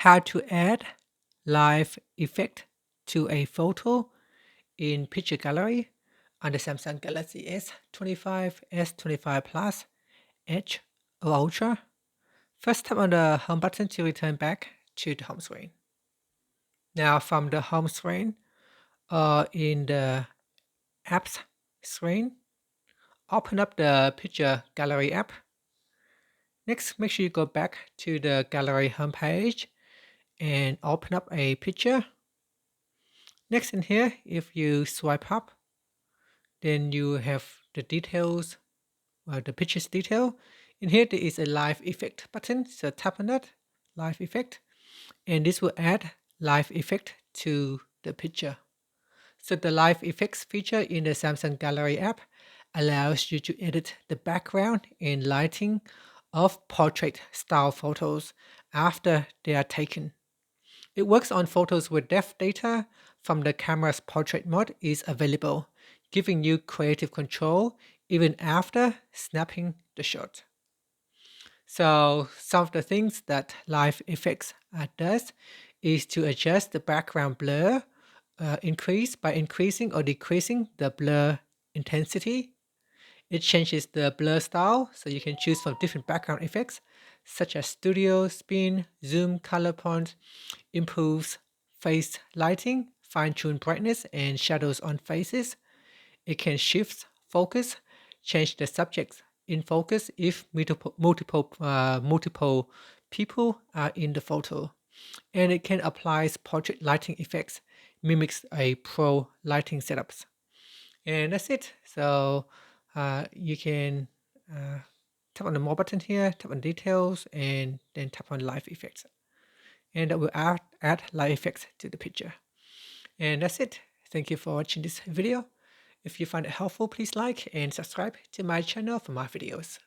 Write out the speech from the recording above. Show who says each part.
Speaker 1: how to add live effect to a photo in Picture Gallery on the Samsung Galaxy S25, S25 Plus, Edge, or Ultra. First, tap on the home button to return back to the home screen. Now, from the home screen, in the apps screen, open up the Picture Gallery app. Next, make sure you go back to the gallery homepage and open up a picture. Next in here, if you swipe up, then you have the details, the picture's detail. In here, there is a live effect button, so tap on that, live effect, and this will add live effect to the picture. So the live effects feature in the Samsung Gallery app allows you to edit the background and lighting of portrait style photos after they are taken. It works on photos where depth data from the camera's portrait mode is available, giving you creative control even after snapping the shot. So some of the things that Live Effects does is to adjust the background blur increase by increasing or decreasing the blur intensity. It changes the blur style, so you can choose from different background effects such as studio, spin, zoom, color point, improves face lighting, fine-tune brightness and shadows on faces. It can shift focus, change the subjects in focus if multiple people are in the photo. And it can apply portrait lighting effects, mimics a pro lighting setups. And that's it. So you can tap on the more button here, tap on details, and then tap on live effects. And that will add live effects to the picture. And that's it. Thank you for watching this video. If you find it helpful, please like and subscribe to my channel for more videos.